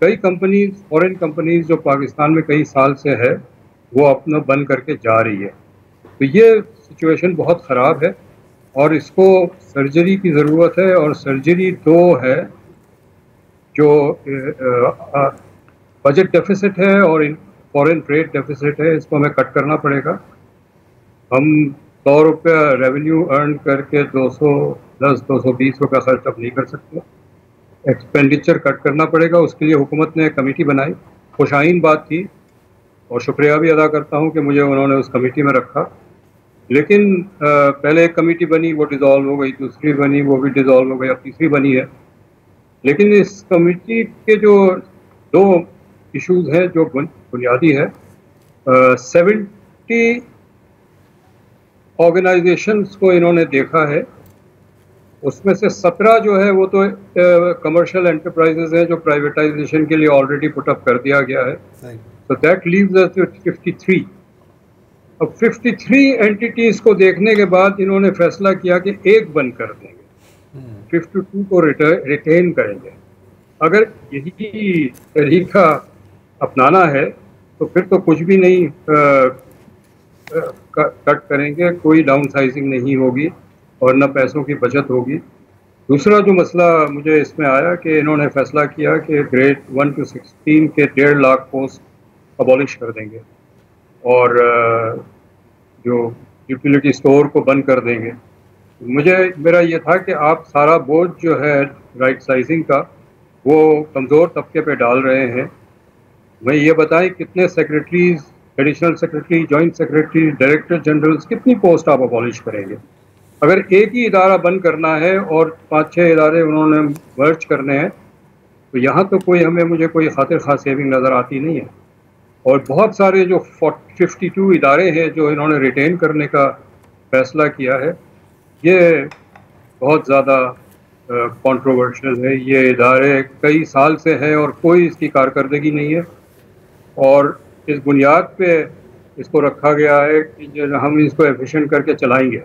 कई companies, foreign companies जो पाकिस्तान में कई साल से है, वो अपना बंद करके जा रही है। तो ये सिचुएशन बहुत ख़राब है और इसको सर्जरी की ज़रूरत है, और सर्जरी दो है, जो बजट डेफिसिट है और फॉरेन ट्रेड डेफिसिट है। इसको हमें कट करना पड़ेगा। हम 100 रुपया रेवेन्यू अर्न करके 210 220 रुपया खर्च अब नहीं कर सकते। एक्सपेंडिचर कट करना पड़ेगा। उसके लिए हुकूमत ने एक कमेटी बनाई, खुशाइन बात थी, और शुक्रिया भी अदा करता हूँ कि मुझे उन्होंने उस कमेटी में रखा। लेकिन पहले एक कमेटी बनी, वो डिज़ोल्व हो गई, दूसरी बनी, वो भी डिज़ोल्व हो गई, अब तीसरी बनी है। लेकिन इस कमेटी के जो दो इश्यूज हैं जो बुनियादी है, 70 ऑर्गेनाइजेशंस को इन्होंने देखा है, उसमें से 17 जो है वो तो कमर्शियल एंटरप्राइजेज हैं जो प्राइवेटाइजेशन के लिए ऑलरेडी पुट अप कर दिया गया है। तो दैट लीव्स अस विद 53। अब 53 एंटिटीज को देखने के बाद इन्होंने फैसला किया कि एक बंद कर देंगे, 52 को रिटेन करेंगे। अगर यही तरीका अपनाना है तो फिर तो कुछ भी नहीं कट करेंगे, कोई डाउन साइजिंग नहीं होगी और न पैसों की बचत होगी। दूसरा जो मसला मुझे इसमें आया कि इन्होंने फैसला किया कि ग्रेड 1 to 16 के 1.5 लाख पोस्ट अबॉलिश कर देंगे और जो यूटिलिटी स्टोर को बंद कर देंगे। मेरा ये था कि आप सारा बोझ जो है राइट साइजिंग का वो कमज़ोर तबके पे डाल रहे हैं। मैं ये बताएं कितने secretaries, additional secretary, joint secretary, director generals, कितनी पोस्ट आप अबॉलिश करेंगे? अगर एक ही इदारा बंद करना है और 5-6 इदारे उन्होंने मर्ज करने हैं तो यहाँ तो मुझे कोई खातिर खा सेविंग नज़र आती नहीं है। और बहुत सारे जो 52 इदारे हैं जो इन्होंने रिटेन करने का फैसला किया है, ये बहुत ज़्यादा कंट्रोवर्शियल है। ये इदारे कई साल से हैं और कोई इसकी कारकर्दगी नहीं है, और इस बुनियाद पे इसको रखा गया है कि हम इसको एफिशिएंट करके चलाएंगे।